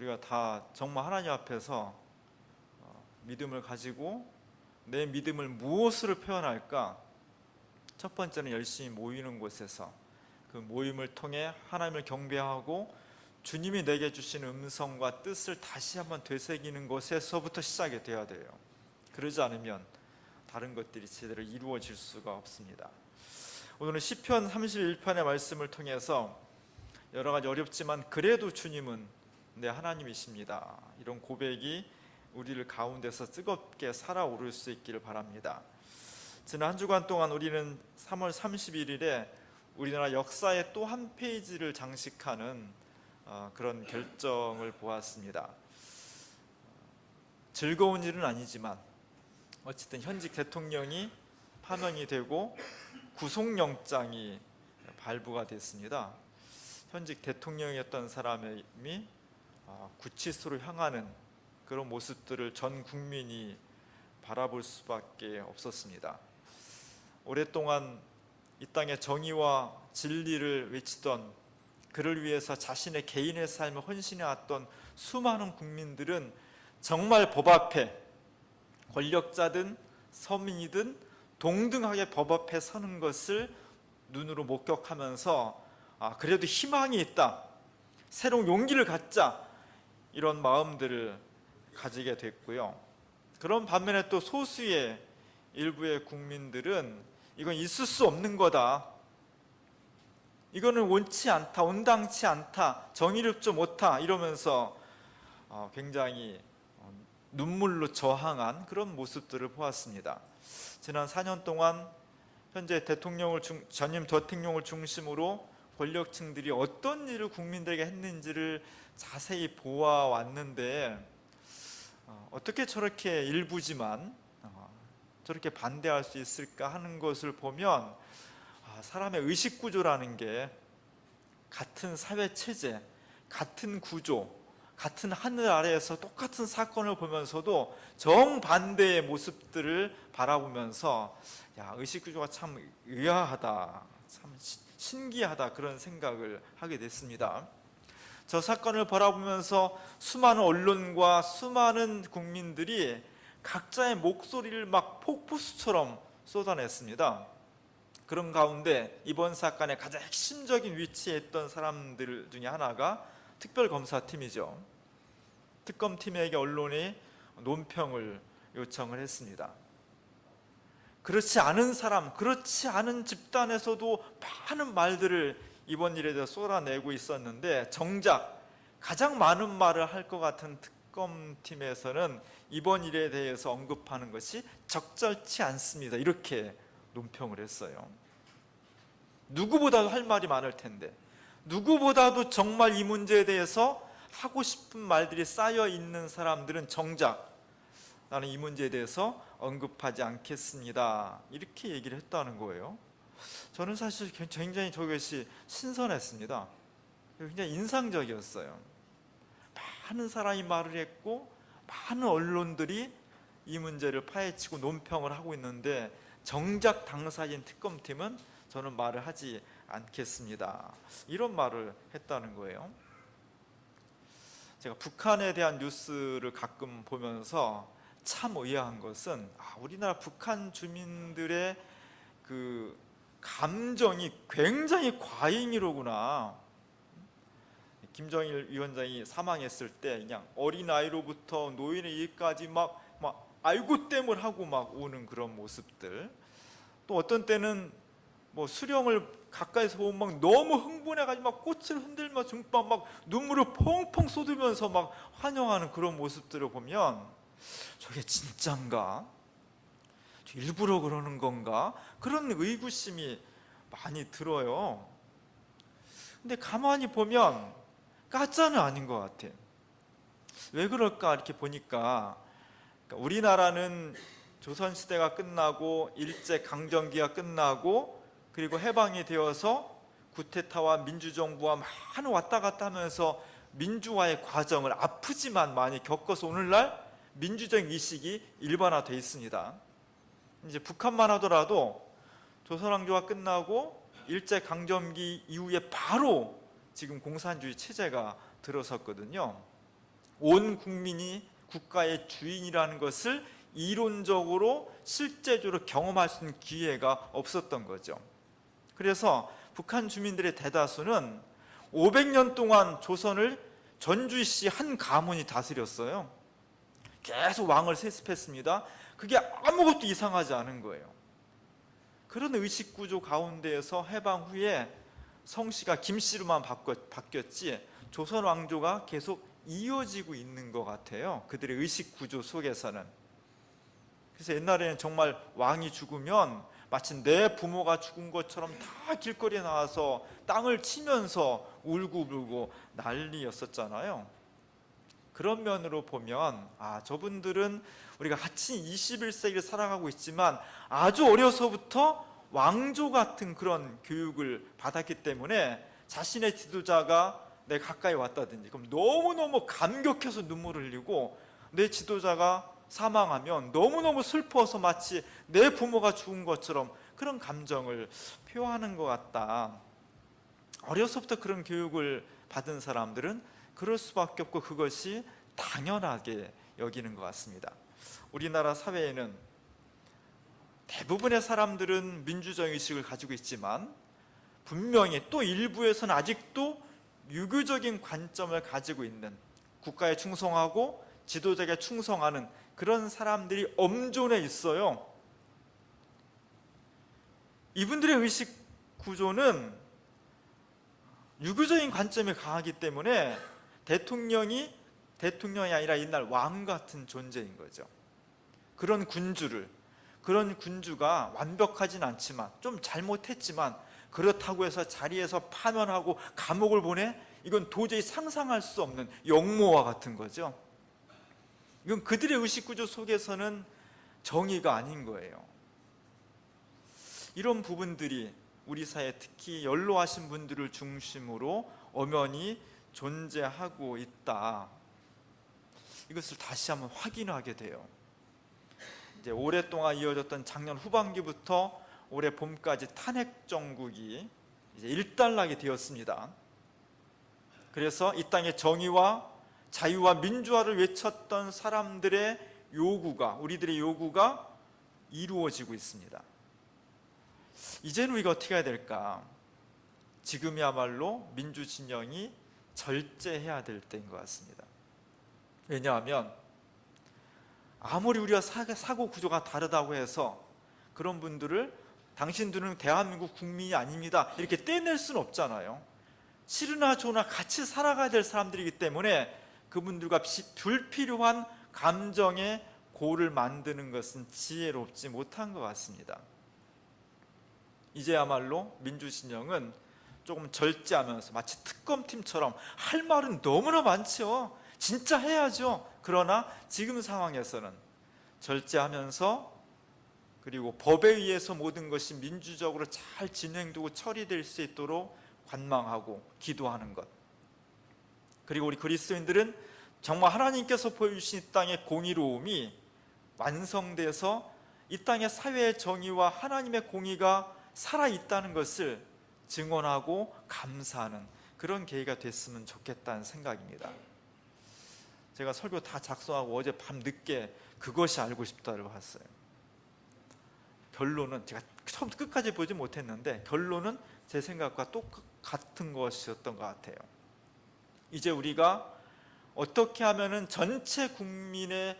우리가 다 정말 하나님 앞에서 믿음을 가지고 내 믿음을 무엇으로 표현할까? 첫 번째는 열심히 모이는 곳에서 그 모임을 통해 하나님을 경배하고 주님이 내게 주신 음성과 뜻을 다시 한번 되새기는 것에서부터 시작이 되어야 돼요. 그러지 않으면 다른 것들이 제대로 이루어질 수가 없습니다. 오늘은 시편 31편의 말씀을 통해서 여러 가지 어렵지만 그래도 주님은 내 하나님이십니다, 이런 고백이 우리를 가운데서 뜨겁게 살아오를 수 있기를 바랍니다. 지난 한 주간 동안 우리는 3월 31일에 우리나라 역사의 또 한 페이지를 장식하는 그런 결정을 보았습니다. 즐거운 일은 아니지만 어쨌든 현직 대통령이 파면이 되고 구속영장이 발부가 됐습니다. 현직 대통령이었던 사람이 구치소로 향하는 그런 모습들을 전 국민이 바라볼 수밖에 없었습니다. 오랫동안 이 땅의 정의와 진리를 외치던, 그를 위해서 자신의 개인의 삶을 헌신해왔던 수많은 국민들은 정말 법 앞에 권력자든 서민이든 동등하게 법 앞에 서는 것을 눈으로 목격하면서 그래도 희망이 있다, 새로운 용기를 갖자, 이런 마음들을 가지게 됐고요. 그런 반면에 또 소수의 일부의 국민들은 이건 있을 수 없는 거다, 이거는 원치 않다, 온당치 않다, 정의롭지 못하, 이러면서 굉장히 눈물로 저항한 그런 모습들을 보았습니다. 지난 4년 동안 현재 전임 대통령을 중심으로 권력층들이 어떤 일을 국민들에게 했는지를 자세히 보아왔는데 어떻게 저렇게 일부지만 저렇게 반대할 수 있을까 하는 것을 보면 사람의 의식구조라는 게 같은 사회체제, 같은 구조, 같은 하늘 아래에서 똑같은 사건을 보면서도 정반대의 모습들을 바라보면서 의식구조가 참 의아하다, 참 신기하다, 그런 생각을 하게 됐습니다. 저 사건을 바라보면서 수많은 언론과 수많은 국민들이 각자의 목소리를 막 폭포수처럼 쏟아냈습니다. 그런 가운데 이번 사건의 가장 핵심적인 위치에 있던 사람들 중에 하나가 특별검사팀이죠. 특검팀에게 언론이 논평을 요청을 했습니다. 그렇지 않은 사람, 그렇지 않은 집단에서도 많은 말들을 이번 일에 대해서 쏟아내고 있었는데 정작 가장 많은 말을 할 것 같은 특검팀에서는 이번 일에 대해서 언급하는 것이 적절치 않습니다, 이렇게 논평을 했어요. 누구보다도 할 말이 많을 텐데, 누구보다도 정말 이 문제에 대해서 하고 싶은 말들이 쌓여 있는 사람들은 정작 나는 이 문제에 대해서 언급하지 않겠습니다, 이렇게 얘기를 했다는 거예요. 저는 사실 굉장히 저것이 신선했습니다. 굉장히 인상적이었어요. 많은 사람이 말을 했고 많은 언론들이 이 문제를 파헤치고 논평을 하고 있는데 정작 당사자인 특검팀은 저는 말을 하지 않겠습니다, 이런 말을 했다는 거예요. 제가 북한에 대한 뉴스를 가끔 보면서 참 의아한 것은 우리나라 북한 주민들의 그 감정이 굉장히 과잉이로구나. 김정일 위원장이 사망했을 때 그냥 어린아이로부터 노인의 일까지 막 알고땜을 하고 막 오는 그런 모습들, 또 어떤 때는 수령을 가까이서 보면 막 너무 흥분해가지고 막 꽃을 흔들면서 막 눈물을 펑펑 쏟으면서 막 환영하는 그런 모습들을 보면 저게 진짠가? 일부러 그러는 건가? 그런 의구심이 많이 들어요. 근데 가만히 보면 가짜는 아닌 것 같아. 왜 그럴까 이렇게 보니까, 우리나라는 조선시대가 끝나고 일제강점기가 끝나고 그리고 해방이 되어서 구테타와 민주정부와 많은 왔다 갔다 하면서 민주화의 과정을 아프지만 많이 겪어서 오늘날 민주적 의식이 일반화되어 있습니다. 이제 북한만 하더라도 조선왕조가 끝나고 일제강점기 이후에 바로 지금 공산주의 체제가 들어섰거든요. 온 국민이 국가의 주인이라는 것을 이론적으로 실제적으로 경험할 수 있는 기회가 없었던 거죠. 그래서 북한 주민들의 대다수는 500년 동안 조선을 전주시 한 가문이 다스렸어요. 계속 왕을 세습했습니다. 그게 아무것도 이상하지 않은 거예요. 그런 의식구조 가운데에서 해방 후에 성씨가 김씨로만 바뀌었지 조선 왕조가 계속 이어지고 있는 것 같아요. 그들의 의식구조 속에서는. 그래서 옛날에는 정말 왕이 죽으면 마치 내 부모가 죽은 것처럼 다 길거리에 나와서 땅을 치면서 울고불고 난리였었잖아요. 그런 면으로 보면 저분들은 우리가 같이 21세기를 살아가고 있지만 아주 어려서부터 왕조 같은 그런 교육을 받았기 때문에 자신의 지도자가 내 가까이 왔다든지 그럼 너무너무 감격해서 눈물을 흘리고, 내 지도자가 사망하면 너무너무 슬퍼서 마치 내 부모가 죽은 것처럼 그런 감정을 표하는 것 같다. 어려서부터 그런 교육을 받은 사람들은 그럴 수밖에 없고 그것이 당연하게 여기는 것 같습니다. 우리나라 사회에는 대부분의 사람들은 민주적 의식을 가지고 있지만 분명히 또 일부에서는 아직도 유교적인 관점을 가지고 있는, 국가에 충성하고 지도자에게 충성하는 그런 사람들이 엄존해 있어요. 이분들의 의식 구조는 유교적인 관점이 강하기 때문에 대통령이 아니라 옛날 왕 같은 존재인 거죠. 그런 군주가 완벽하진 않지만 좀 잘못했지만 그렇다고 해서 자리에서 파면하고 감옥을 보내? 이건 도저히 상상할 수 없는 역모와 같은 거죠. 이건 그들의 의식구조 속에서는 정의가 아닌 거예요. 이런 부분들이 우리 사회 특히 연로하신 분들을 중심으로 엄연히 존재하고 있다. 이것을 다시 한번 확인하게 돼요. 이제 오랫동안 이어졌던 작년 후반기부터 올해 봄까지 탄핵 정국이 이제 일단락이 되었습니다. 그래서 이 땅의 정의와 자유와 민주화를 외쳤던 사람들의 우리들의 요구가 이루어지고 있습니다. 이제는 우리가 어떻게 해야 될까? 지금이야말로 민주 진영이 절제해야 될 때인 것 같습니다. 왜냐하면 아무리 우리가 사고 구조가 다르다고 해서 그런 분들을 당신들은 대한민국 국민이 아닙니다 이렇게 떼낼 수는 없잖아요. 싫으나 좋으나 같이 살아가야 될 사람들이기 때문에 그분들과 불필요한 감정의 고를 만드는 것은 지혜롭지 못한 것 같습니다. 이제야말로 민주진영은 조금 절제하면서 마치 특검팀처럼 할 말은 너무나 많죠. 진짜 해야죠. 그러나 지금 상황에서는 절제하면서, 그리고 법에 의해서 모든 것이 민주적으로 잘 진행되고 처리될 수 있도록 관망하고 기도하는 것, 그리고 우리 그리스도인들은 정말 하나님께서 보여주신 이 땅의 공의로움이 완성돼서 이 땅의 사회의 정의와 하나님의 공의가 살아있다는 것을 증언하고 감사하는 그런 계기가 됐으면 좋겠다는 생각입니다. 제가 설교 다 작성하고 어제 밤 늦게 그것이 알고 싶다를 봤어요. 결론은 제가 처음부터 끝까지 보지 못했는데 결론은 제 생각과 똑같은 것이었던 것 같아요. 이제 우리가 어떻게 하면은 전체 국민의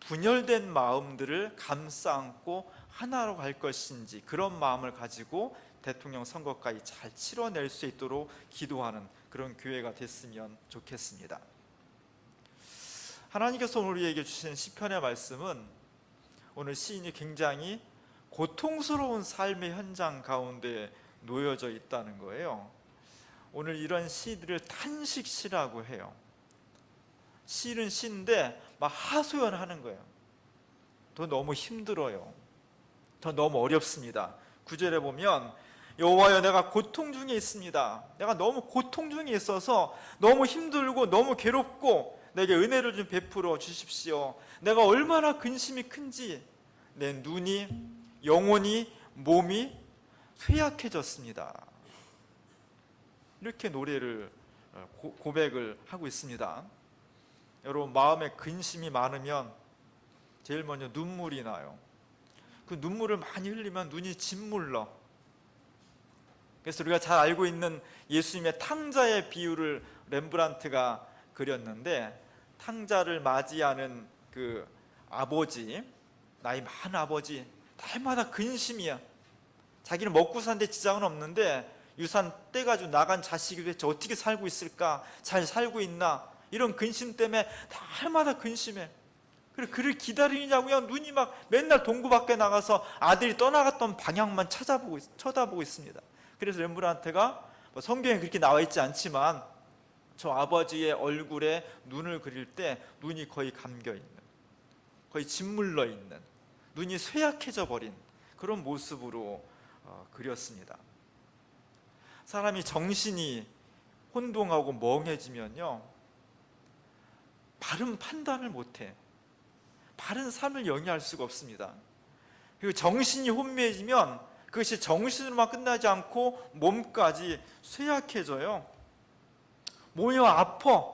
분열된 마음들을 감싸 안고 하나로 갈 것인지, 그런 마음을 가지고 대통령 선거까지 잘 치러낼 수 있도록 기도하는 그런 교회가 됐으면 좋겠습니다. 하나님께서 오늘 우리에게 주신 시편의 말씀은 오늘 시인이 굉장히 고통스러운 삶의 현장 가운데 놓여져 있다는 거예요. 오늘 이런 시들을 탄식시라고 해요. 시는 시인데 막 하소연하는 거예요. 더 너무 힘들어요. 더 너무 어렵습니다. 9절에 보면 여호와여 내가 고통 중에 있습니다. 내가 너무 고통 중에 있어서 너무 힘들고 너무 괴롭고 내게 은혜를 좀 베풀어 주십시오. 내가 얼마나 근심이 큰지 내 눈이, 영혼이, 몸이 쇠약해졌습니다. 이렇게 노래를 고백을 하고 있습니다. 여러분, 마음에 근심이 많으면 제일 먼저 눈물이 나요. 그 눈물을 많이 흘리면 눈이 짓물러. 그래서 우리가 잘 알고 있는 예수님의 탕자의 비유를 렘브란트가 그렸는데, 탕자를 맞이하는 그 아버지, 나이 많은 아버지, 날마다 근심이야. 자기는 먹고 사는데 지장은 없는데 유산 떼가지고 나간 자식이 도대체 어떻게 살고 있을까, 잘 살고 있나, 이런 근심 때문에 날마다 근심해. 그리고 그를 기다리냐고 그냥 눈이 막 맨날 동구 밖에 나가서 아들이 떠나갔던 방향만 쳐다보고 있습니다. 그래서 렘브란트가 성경에 그렇게 나와 있지 않지만 저 아버지의 얼굴에 눈을 그릴 때 눈이 거의 감겨있는, 거의 짓물러 있는, 눈이 쇠약해져 버린 그런 모습으로 그렸습니다. 사람이 정신이 혼동하고 멍해지면요, 바른 판단을 못해. 바른 삶을 영위할 수가 없습니다. 그리고 정신이 혼미해지면 그것이 정신으로만 끝나지 않고 몸까지 쇠약해져요. 몸이 아파.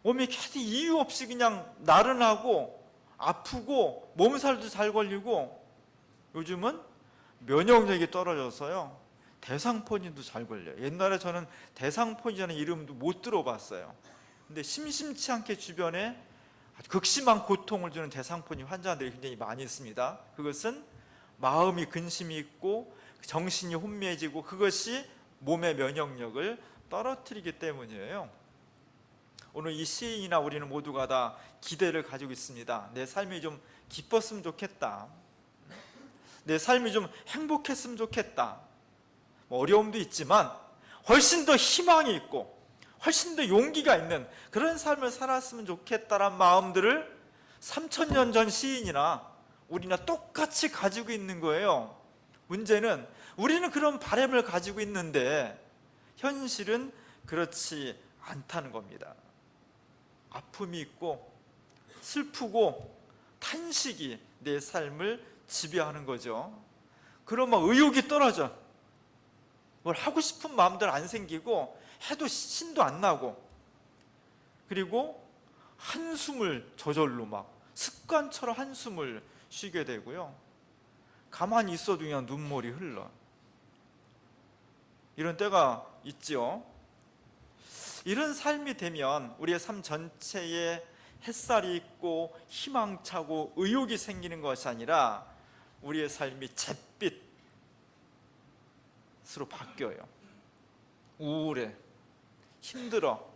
몸이 계속 이유 없이 그냥 나른하고 아프고 몸살도 잘 걸리고, 요즘은 면역력이 떨어져서요, 대상포진도 잘 걸려요. 옛날에 저는 대상포진이라는 이름도 못 들어봤어요. 근데 심심치 않게 주변에 아주 극심한 고통을 주는 대상포진 환자들이 굉장히 많이 있습니다. 그것은 마음이 근심이 있고 정신이 혼미해지고 그것이 몸의 면역력을 떨어뜨리기 때문이에요. 오늘 이 시인이나 우리는 모두가 다 기대를 가지고 있습니다. 내 삶이 좀 기뻤으면 좋겠다, 내 삶이 좀 행복했으면 좋겠다. 어려움도 있지만 훨씬 더 희망이 있고 훨씬 더 용기가 있는 그런 삶을 살았으면 좋겠다란 마음들을 3000년 전 시인이나 우리나 똑같이 가지고 있는 거예요. 문제는 우리는 그런 바람을 가지고 있는데 현실은 그렇지 않다는 겁니다. 아픔이 있고 슬프고 탄식이 내 삶을 지배하는 거죠. 그러면 의욕이 떨어져. 뭘 하고 싶은 마음들 안 생기고 해도 신도 안 나고, 그리고 한숨을 저절로 막 습관처럼 한숨을 쉬게 되고요, 가만히 있어도 그냥 눈물이 흘러. 이런 때가 있죠. 이런 삶이 되면 우리의 삶 전체에 햇살이 있고 희망차고 의욕이 생기는 것이 아니라 우리의 삶이 잿빛으로 바뀌어요. 우울해, 힘들어,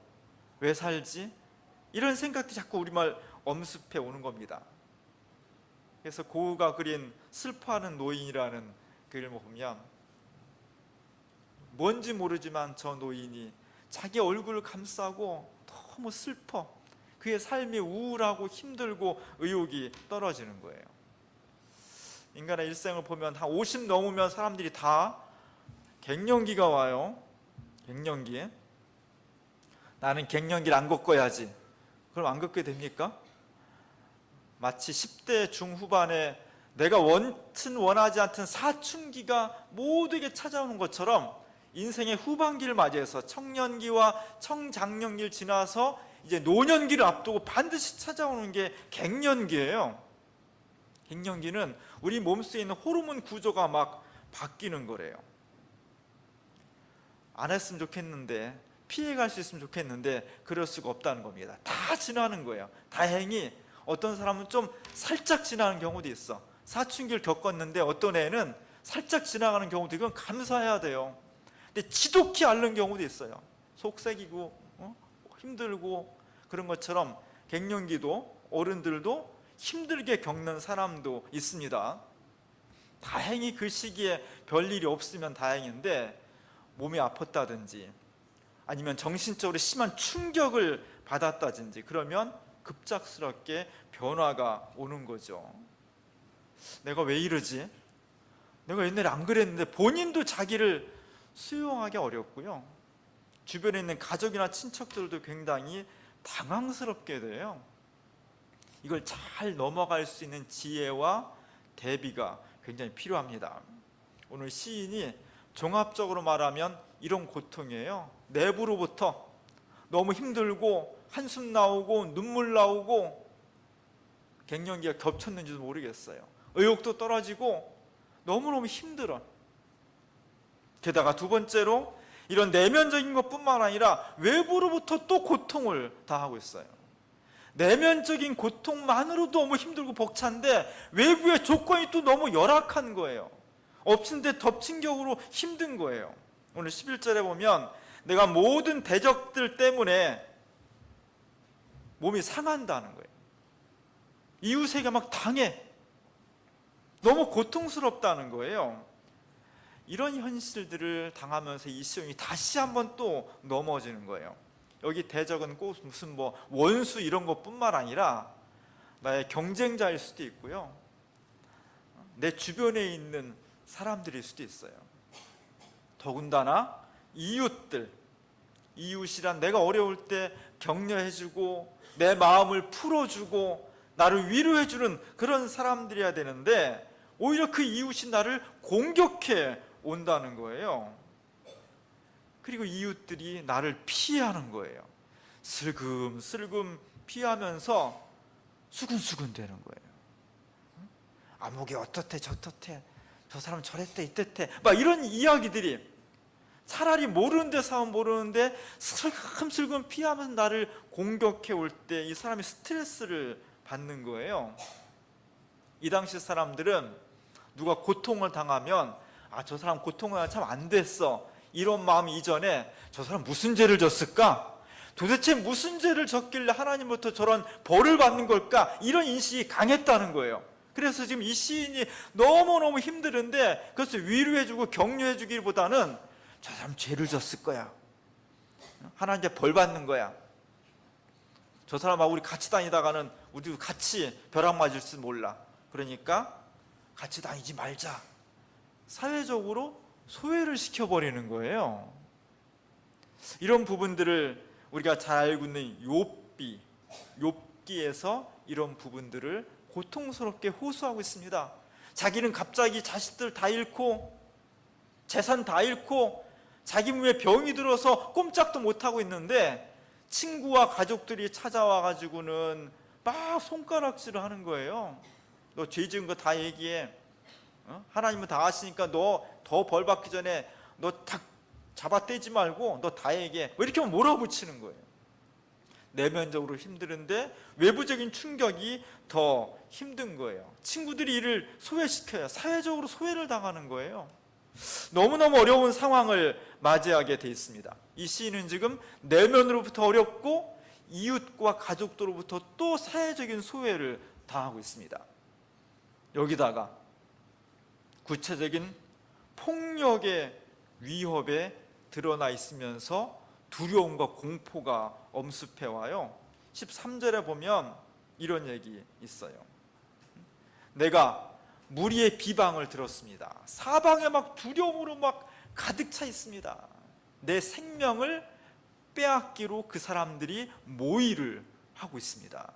왜 살지? 이런 생각들이 자꾸 우리말 엄습해 오는 겁니다. 그래서 고흐가 그린 슬퍼하는 노인이라는 글을 보면 뭔지 모르지만 저 노인이 자기 얼굴을 감싸고 너무 슬퍼, 그의 삶이 우울하고 힘들고 의욕이 떨어지는 거예요. 인간의 일생을 보면 한 50 넘으면 사람들이 다 갱년기가 와요. 갱년기에 나는 갱년기를 안 겪어야지. 그럼 안 겪게 됩니까? 마치 10대 중후반에 내가 원하지 않던 사춘기가 모두에게 찾아오는 것처럼 인생의 후반기를 맞이해서 청년기와 청장년기를 지나서 이제 노년기를 앞두고 반드시 찾아오는 게 갱년기예요. 갱년기는 우리 몸속에 있는 호르몬 구조가 막 바뀌는 거래요. 안 했으면 좋겠는데, 피해갈 수 있으면 좋겠는데 그럴 수가 없다는 겁니다. 다 지나는 거예요. 다행히 어떤 사람은 좀 살짝 지나는 경우도 있어. 사춘기를 겪었는데 어떤 애는 살짝 지나가는 경우도, 이건 감사해야 돼요. 근데 지독히 앓는 경우도 있어요. 속색이고 힘들고 그런 것처럼 갱년기도 어른들도 힘들게 겪는 사람도 있습니다. 다행히 그 시기에 별일이 없으면 다행인데 몸이 아팠다든지 아니면 정신적으로 심한 충격을 받았다든지 그러면 급작스럽게 변화가 오는 거죠. 내가 왜 이러지? 내가 옛날에 안 그랬는데 본인도 자기를 수용하기 어렵고요, 주변에 있는 가족이나 친척들도 굉장히 당황스럽게 돼요. 이걸 잘 넘어갈 수 있는 지혜와 대비가 굉장히 필요합니다. 오늘 시인이 종합적으로 말하면 이런 고통이에요. 내부로부터 너무 힘들고 한숨 나오고 눈물 나오고 갱년기가 겹쳤는지도 모르겠어요. 의욕도 떨어지고 너무너무 힘들어. 게다가 두 번째로 이런 내면적인 것뿐만 아니라 외부로부터 또 고통을 당하고 있어요. 내면적인 고통만으로도 너무 힘들고 벅찬데 외부의 조건이 또 너무 열악한 거예요. 엎친 데 덮친 격으로 힘든 거예요. 오늘 11절에 보면 내가 모든 대적들 때문에 몸이 상한다는 거예요. 이웃에게 막 당해. 너무 고통스럽다는 거예요. 이런 현실들을 당하면서 이 시온이 다시 한번 또 넘어지는 거예요. 여기 대적은 꼭 무슨 뭐 원수 이런 것뿐만 아니라 나의 경쟁자일 수도 있고요. 내 주변에 있는 사람들일 수도 있어요. 더군다나 이웃이란 내가 어려울 때 격려해주고 내 마음을 풀어주고 나를 위로해주는 그런 사람들이어야 되는데 오히려 그 이웃이 나를 공격해 온다는 거예요. 그리고 이웃들이 나를 피하는 거예요. 슬금슬금 피하면서 수근수근 되는 거예요. 아무개 어떻대 저떻대 저 사람 저랬대 이랬대 막 이런 이야기들이 차라리 모르는데 사람 모르는데 슬금슬금 피하면서 나를 공격해 올 때 이 사람이 스트레스를 받는 거예요. 이 당시 사람들은 누가 고통을 당하면 저 사람 고통을 참 안 됐어 이런 마음 이전에 저 사람 무슨 죄를 졌을까? 도대체 무슨 죄를 졌길래 하나님부터 저런 벌을 받는 걸까? 이런 인식이 강했다는 거예요. 그래서 지금 이 시인이 너무너무 힘드는데 그것을 위로해주고 격려해주기보다는 저 사람 죄를 졌을 거야. 하나님께 벌 받는 거야. 저 사람하고 우리 같이 다니다가는 우리도 같이 벼락 맞을지 몰라. 그러니까 같이 다니지 말자. 사회적으로 소외를 시켜버리는 거예요. 이런 부분들을 우리가 잘 알고 있는 욥기에서 이런 부분들을 고통스럽게 호소하고 있습니다. 자기는 갑자기 자식들 다 잃고 재산 다 잃고 자기 몸에 병이 들어서 꼼짝도 못하고 있는데 친구와 가족들이 찾아와 가지고는 막 손가락질을 하는 거예요. 너 죄 지은 거 다 얘기해. 하나님은 다 아시니까 너 더 벌 받기 전에 너 딱 잡아떼지 말고 너 다 얘기해. 왜 이렇게 몰아붙이는 거예요. 내면적으로 힘드는데 외부적인 충격이 더 힘든 거예요. 친구들이 이를 소외시켜요. 사회적으로 소외를 당하는 거예요. 너무너무 어려운 상황을 맞이하게 돼 있습니다. 이 시인은 지금 내면으로부터 어렵고 이웃과 가족들로부터 또 사회적인 소외를 당하고 있습니다. 여기다가 구체적인 폭력의 위협에 드러나 있으면서 두려움과 공포가 엄습해 와요. 13절에 보면 이런 얘기 있어요. 내가 무리의 비방을 들었습니다. 사방에 막 두려움으로 막 가득 차 있습니다. 내 생명을 빼앗기로 그 사람들이 모의를 하고 있습니다.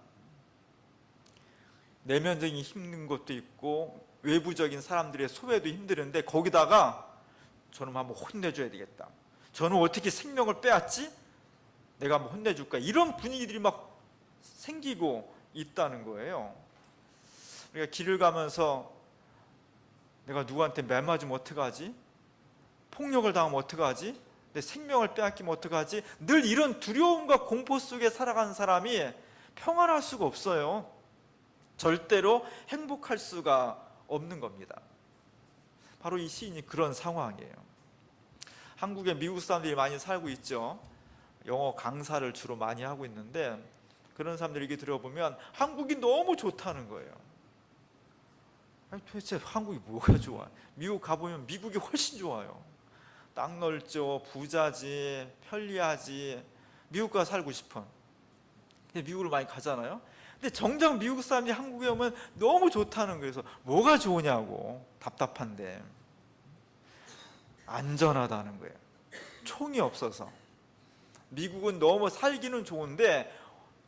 내면적인 힘든 것도 있고 외부적인 사람들의 소외도 힘드는데 거기다가 저는 한번 혼내줘야 되겠다. 저는 어떻게 생명을 빼앗지? 내가 한번 혼내줄까? 이런 분위기들이 막 생기고 있다는 거예요. 우리가 길을 가면서 내가 누구한테 매 맞으면 어떡하지? 폭력을 당하면 어떡하지? 내 생명을 빼앗기면 어떡하지? 늘 이런 두려움과 공포 속에 살아가는 사람이 평안할 수가 없어요. 절대로 행복할 수가 없는 겁니다. 바로 이 시인이 그런 상황이에요. 한국에 미국 사람들이 많이 살고 있죠. 영어 강사를 주로 많이 하고 있는데 그런 사람들 얘기 들어보면 한국이 너무 좋다는 거예요. 아니, 도대체 한국이 뭐가 좋아? 미국 가보면 미국이 훨씬 좋아요. 땅 넓죠, 부자지, 편리하지. 미국 가서 살고 싶어. 근데 미국을 많이 가잖아요. 근데 정작 미국 사람들이 한국에 오면 너무 좋다는 거예요. 그래서 뭐가 좋으냐고. 답답한데. 안전하다는 거예요. 총이 없어서. 미국은 너무 살기는 좋은데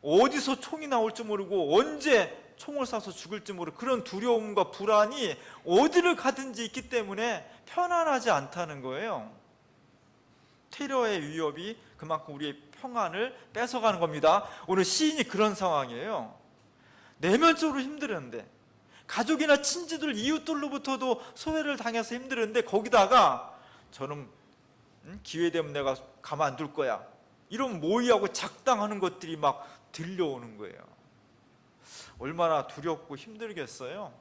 어디서 총이 나올지 모르고 언제 총을 쏴서 죽을지 모르고 그런 두려움과 불안이 어디를 가든지 있기 때문에 편안하지 않다는 거예요. 테러의 위협이 그만큼 우리의 평안을 뺏어가는 겁니다. 오늘 시인이 그런 상황이에요. 내면적으로 힘들었는데, 가족이나 친지들, 이웃들로부터도 소외를 당해서 힘들었는데, 거기다가 저는 기회 되면 내가 가만둘 거야, 이런 모의하고 작당하는 것들이 막 들려오는 거예요. 얼마나 두렵고 힘들겠어요.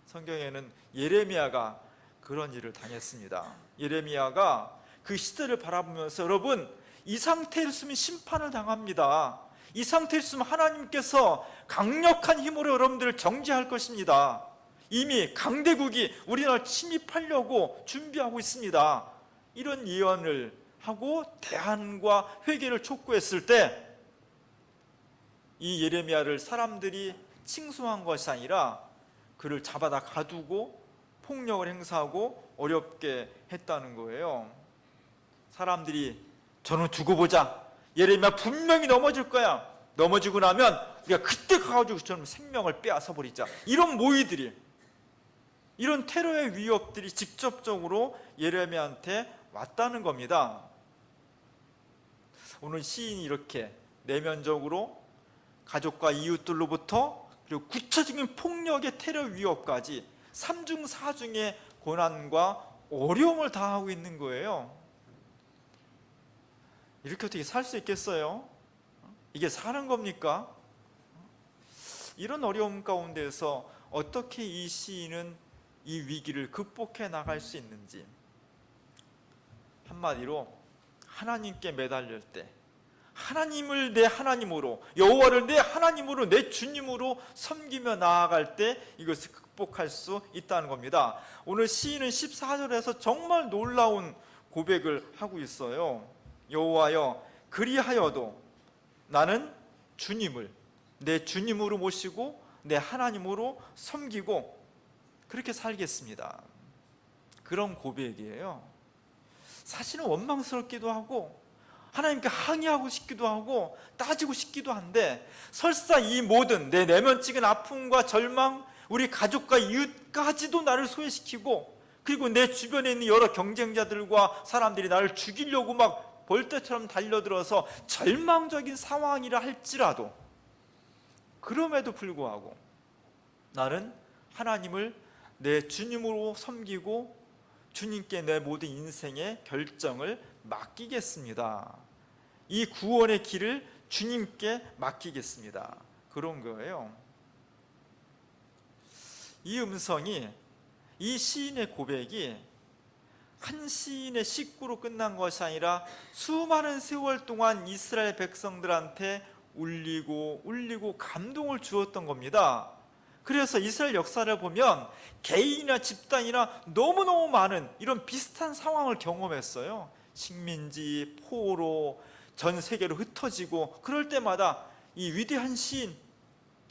성경에는 예레미야가 그런 일을 당했습니다. 예레미야가 그 시대를 바라보면서, 여러분, 이 상태에 있으면 심판을 당합니다. 이 상태에 있으면 하나님께서 강력한 힘으로 여러분들을 정죄할 것입니다. 이미 강대국이 우리나라를 침입하려고 준비하고 있습니다. 이런 예언을 하고 대안과 회개를 촉구했을 때, 이 예레미야를 사람들이 칭송한 것이 아니라 그를 잡아다 가두고 폭력을 행사하고 어렵게 했다는 거예요. 사람들이 저는 두고 보자, 예레미야 분명히 넘어질 거야, 넘어지고 나면 우리가 그때 가가지고 저는 생명을 빼앗아 버리자, 이런 모의들이, 이런 테러의 위협들이 직접적으로 예레미야한테 왔다는 겁니다. 오늘 시인이 이렇게 내면적으로 가족과 이웃들로부터, 그리고 구체적인 폭력의 테러 위협까지 3중 4중의 고난과 어려움을 당하고 있는 거예요. 이렇게 어떻게 살 수 있겠어요? 이게 사는 겁니까? 이런 어려움 가운데서 어떻게 이 시인은 이 위기를 극복해 나갈 수 있는지, 한마디로 하나님께 매달릴 때, 하나님을 내 하나님으로, 여호와를 내 하나님으로, 내 주님으로 섬기며 나아갈 때 이것을 극복할 수 있다는 겁니다. 오늘 시인은 14절에서 정말 놀라운 고백을 하고 있어요. 여호와여, 그리하여도 나는 주님을 내 주님으로 모시고 내 하나님으로 섬기고 그렇게 살겠습니다. 그런 고백이에요. 사실은 원망스럽기도 하고 하나님께 항의하고 싶기도 하고 따지고 싶기도 한데, 설사 이 모든 내 내면적인 아픔과 절망, 우리 가족과 이웃까지도 나를 소외시키고, 그리고 내 주변에 있는 여러 경쟁자들과 사람들이 나를 죽이려고 막 벌떼처럼 달려들어서 절망적인 상황이라 할지라도, 그럼에도 불구하고 나는 하나님을 내 주님으로 섬기고 주님께 내 모든 인생의 결정을 맡기겠습니다. 이 구원의 길을 주님께 맡기겠습니다. 그런 거예요. 이 음성이, 이 시인의 고백이 한 시인의 식구로 끝난 것이 아니라 수많은 세월 동안 이스라엘 백성들한테 울리고 감동을 주었던 겁니다. 그래서 이스라엘 역사를 보면 개인이나 집단이나 너무너무 많은 이런 비슷한 상황을 경험했어요. 식민지, 포로, 전 세계로 흩어지고, 그럴 때마다 이 위대한 시인,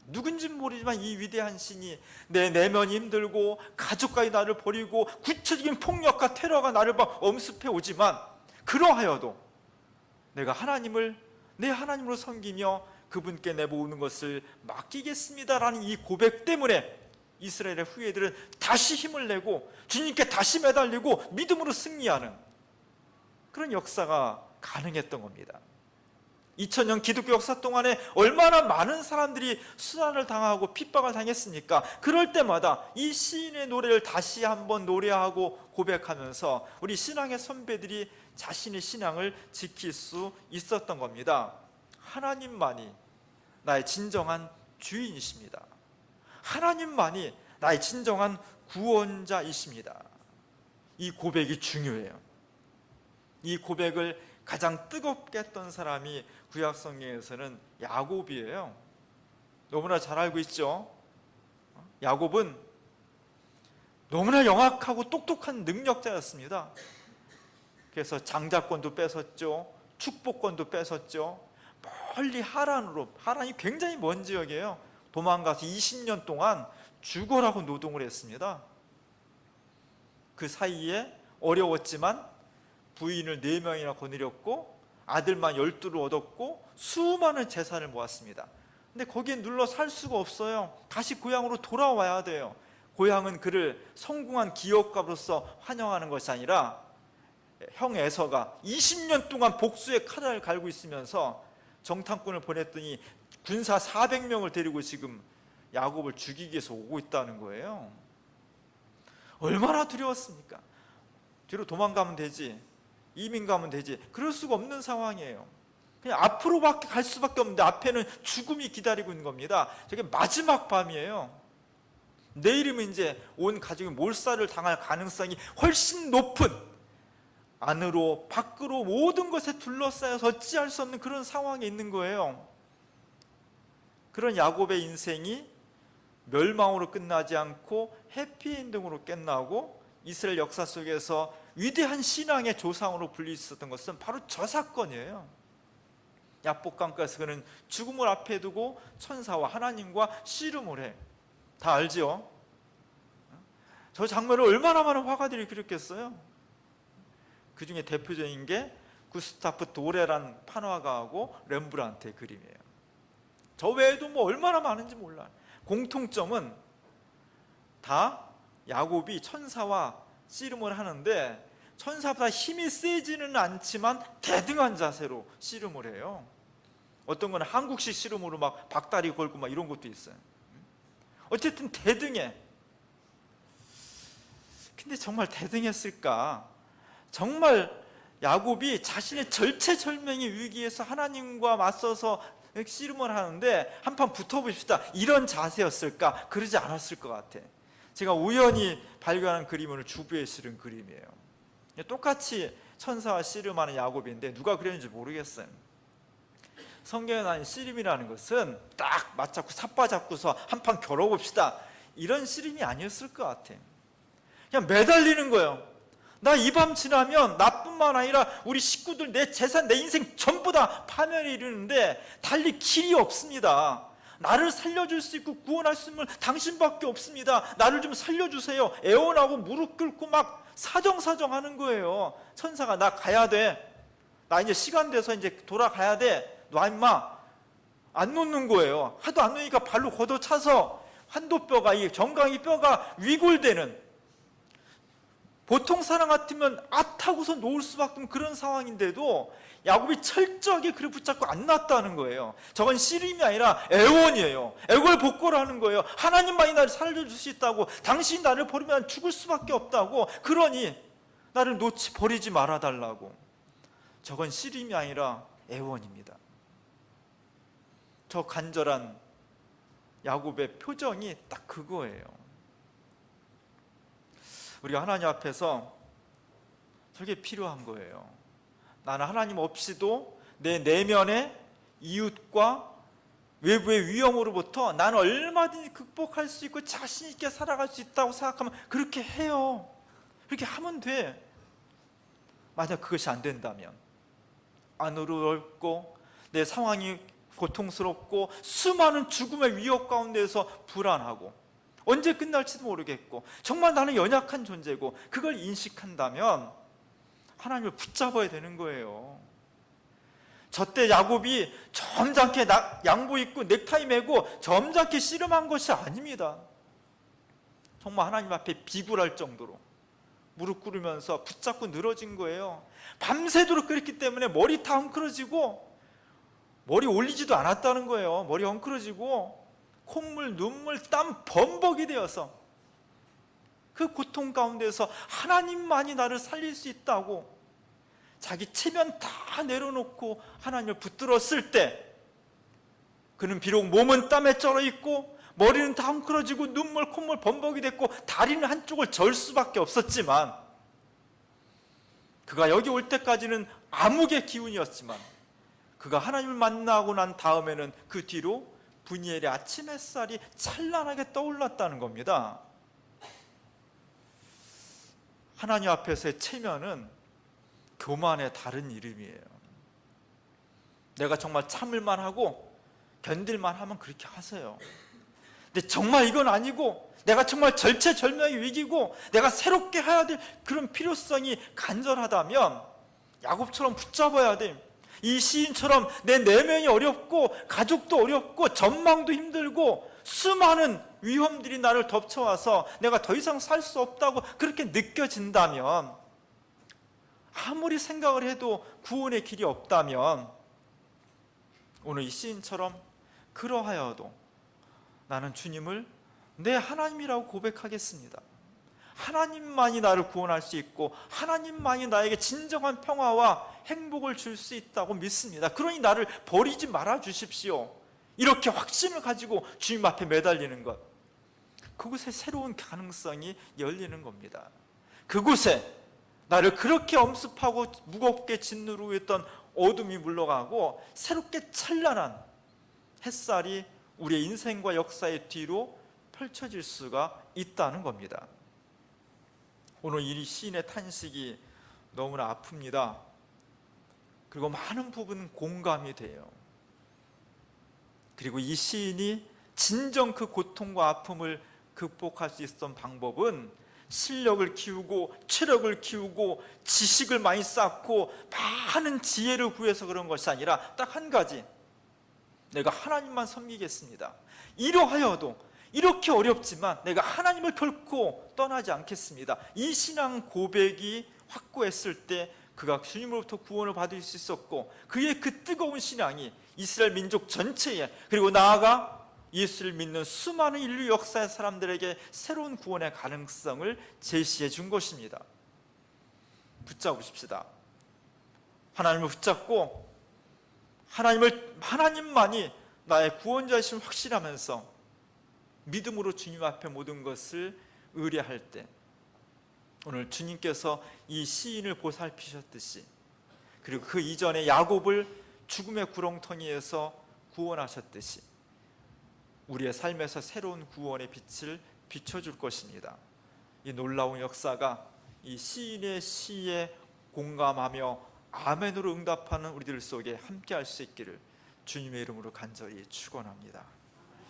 누군지는 모르지만 이 위대한 시인이 내 내면이 힘들고 가족까지 나를 버리고 구체적인 폭력과 테러가 나를 막 엄습해 오지만, 그러하여도 내가 하나님을 내 하나님으로 섬기며 그분께 내 모든 것을 맡기겠습니다라는 이 고백 때문에 이스라엘의 후예들은 다시 힘을 내고 주님께 다시 매달리고 믿음으로 승리하는 그런 역사가 가능했던 겁니다. 2000년 기독교 역사 동안에 얼마나 많은 사람들이 수난을 당하고 핍박을 당했습니까? 그럴 때마다 이 시인의 노래를 다시 한번 노래하고 고백하면서 우리 신앙의 선배들이 자신의 신앙을 지킬 수 있었던 겁니다. 하나님만이 나의 진정한 주인이십니다. 하나님만이 나의 진정한 구원자이십니다. 이 고백이 중요해요. 이 고백을 가장 뜨겁게 했던 사람이 구약 성경에서는 야곱이에요. 너무나 잘 알고 있죠. 야곱은 너무나 영악하고 똑똑한 능력자였습니다. 그래서 장자권도 뺏었죠, 축복권도 뺏었죠. 멀리 하란이 굉장히 먼 지역이에요. 도망가서 20년 동안 죽어라고 노동을 했습니다. 그 사이에 어려웠지만 부인을 4명이나 거느렸고 아들만 12를 얻었고 수많은 재산을 모았습니다. 근데 거기에 눌러 살 수가 없어요. 다시 고향으로 돌아와야 돼요. 고향은 그를 성공한 기업가로서 환영하는 것이 아니라 형 에서가 20년 동안 복수의 칼을 갈고 있으면서 정탐꾼을 보냈더니 군사 400명을 데리고 지금 야곱을 죽이기 위해서 오고 있다는 거예요. 얼마나 두려웠습니까? 뒤로 도망가면 되지, 이민 가면 되지, 그럴 수가 없는 상황이에요. 그냥 앞으로밖에 갈 수밖에 없는데 앞에는 죽음이 기다리고 있는 겁니다. 저게 마지막 밤이에요. 내일이면 이제 온 가족이 몰살을 당할 가능성이 훨씬 높은, 안으로 밖으로 모든 것에 둘러싸여서 어찌할 수 없는 그런 상황에 있는 거예요. 그런 야곱의 인생이 멸망으로 끝나지 않고 해피엔딩으로 끝나고 이스라엘 역사 속에서 위대한 신앙의 조상으로 불릴 수 있었던 것은 바로 저 사건이에요. 야복강가에서 그는 죽음을 앞에 두고 천사와 하나님과 씨름을 해. 다 알죠? 저 장면을 얼마나 많은 화가들이 그렸겠어요? 그 중에 대표적인 게 구스타프 도레란 판화가하고 렘브란트의 그림이에요. 저 외에도 뭐 얼마나 많은지 몰라요. 공통점은 다 야곱이 천사와 씨름을 하는데 천사보다 힘이 세지는 않지만 대등한 자세로 씨름을 해요. 어떤 건 한국식 씨름으로 막 박다리 걸고 막 이런 것도 있어요. 어쨌든 대등해. 근데 정말 대등했을까? 정말 야곱이 자신의 절체절명의 위기에서 하나님과 맞서서 씨름을 하는데 한판 붙어봅시다, 이런 자세였을까? 그러지 않았을 것 같아. 제가 우연히 발견한 그림은 주부에 실은 그림이에요. 똑같이 천사와 씨름하는 야곱인데 누가 그렸는지 모르겠어요. 성경에 나온 씨름이라는 것은 딱 맞잡고 삿바잡고서 한판 겨뤄봅시다, 이런 씨름이 아니었을 것 같아. 그냥 매달리는 거예요. 나 이 밤 지나면 나뿐만 아니라 우리 식구들, 내 재산, 내 인생 전부 다 파멸에 이르는데 달릴 길이 없습니다. 나를 살려줄 수 있고 구원할 수 있는 당신밖에 없습니다. 나를 좀 살려주세요. 애원하고 무릎 꿇고 막 사정사정하는 거예요. 천사가 나 가야 돼, 나 이제 시간 돼서 이제 돌아가야 돼, 놔 임마, 안 놓는 거예요. 하도 안 놓으니까 발로 걷어차서 환도뼈가, 이 정강이 뼈가 위골되는, 보통 사람 같으면 하고서 놓을 수밖에 없는 그런 상황인데도 야곱이 철저하게 그를 붙잡고 안 놨다는 거예요. 저건 씨름이 아니라 애원이에요. 애걸복걸하는 거예요. 하나님만이 나를 살려줄 수 있다고, 당신이 나를 버리면 죽을 수밖에 없다고, 그러니 나를 버리지 말아달라고. 저건 씨름이 아니라 애원입니다. 저 간절한 야곱의 표정이 딱 그거예요. 우리가 하나님 앞에서 저게 필요한 거예요. 나는 하나님 없이도 내 내면의 이웃과 외부의 위험으로부터 나는 얼마든지 극복할 수 있고 자신 있게 살아갈 수 있다고 생각하면 그렇게 해요. 그렇게 하면 돼. 만약 그것이 안 된다면, 안으로 넓고 내 상황이 고통스럽고 수많은 죽음의 위협 가운데서 불안하고 언제 끝날지도 모르겠고 정말 나는 연약한 존재고, 그걸 인식한다면 하나님을 붙잡아야 되는 거예요. 저때 야곱이 점잖게 양복 입고 넥타이 매고 점잖게 씨름한 것이 아닙니다. 정말 하나님 앞에 비굴할 정도로 무릎 꿇으면서 붙잡고 늘어진 거예요. 밤새도록 그랬기 때문에 머리 다 헝클어지고, 머리 올리지도 않았다는 거예요. 머리 헝클어지고 콧물, 눈물, 땀 범벅이 되어서 그 고통 가운데서 하나님만이 나를 살릴 수 있다고 자기 체면 다 내려놓고 하나님을 붙들었을 때, 그는 비록 몸은 땀에 쩔어 있고 머리는 다 헝클어지고 눈물, 콧물 범벅이 됐고 다리는 한쪽을 절 수밖에 없었지만, 그가 여기 올 때까지는 암흑의 기운이었지만 그가 하나님을 만나고 난 다음에는 그 뒤로 브니엘의 아침 햇살이 찬란하게 떠올랐다는 겁니다. 하나님 앞에서의 체면은 교만의 다른 이름이에요. 내가 정말 참을만 하고 견딜만 하면 그렇게 하세요. 근데 정말 이건 아니고, 내가 정말 절체절명의 위기고 내가 새롭게 해야 될 그런 필요성이 간절하다면 야곱처럼 붙잡아야 돼. 이 시인처럼 내 내면이 어렵고 가족도 어렵고 전망도 힘들고 수많은 위험들이 나를 덮쳐와서 내가 더 이상 살 수 없다고 그렇게 느껴진다면 아무리 생각을 해도 구원의 길이 없다면 오늘 이 시인처럼 그러하여도 나는 주님을 내 하나님이라고 고백하겠습니다. 하나님만이 나를 구원할 수 있고 하나님만이 나에게 진정한 평화와 행복을 줄 수 있다고 믿습니다. 그러니 나를 버리지 말아 주십시오. 이렇게 확신을 가지고 주님 앞에 매달리는 것, 그곳에 새로운 가능성이 열리는 겁니다. 그곳에 나를 그렇게 엄습하고 무겁게 짓누르고 있던 어둠이 물러가고 새롭게 찬란한 햇살이 우리의 인생과 역사의 뒤로 펼쳐질 수가 있다는 겁니다. 오늘 이 시인의 탄식이 너무나 아픕니다. 그리고 많은 부분 공감이 돼요. 그리고 이 시인이 진정 그 고통과 아픔을 극복할 수 있었던 방법은 실력을 키우고 체력을 키우고 지식을 많이 쌓고 많은 지혜를 구해서 그런 것이 아니라 딱 한 가지, 내가 하나님만 섬기겠습니다. 이러하여도 이렇게 어렵지만 내가 하나님을 결코 떠나지 않겠습니다. 이 신앙 고백이 확고했을 때 그가 주님으로부터 구원을 받을 수 있었고, 그의 그 뜨거운 신앙이 이스라엘 민족 전체에, 그리고 나아가 예수를 믿는 수많은 인류 역사의 사람들에게 새로운 구원의 가능성을 제시해 준 것입니다. 붙잡으십시다. 하나님을 붙잡고 하나님만이 나의 구원자이심을 확신하면서 믿음으로 주님 앞에 모든 것을 의뢰할 때, 오늘 주님께서 이 시인을 보살피셨듯이, 그리고 그 이전에 야곱을 죽음의 구렁텅이에서 구원하셨듯이 우리의 삶에서 새로운 구원의 빛을 비춰줄 것입니다. 이 놀라운 역사가 이 시인의 시에 공감하며 아멘으로 응답하는 우리들 속에 함께할 수 있기를 주님의 이름으로 간절히 축원합니다.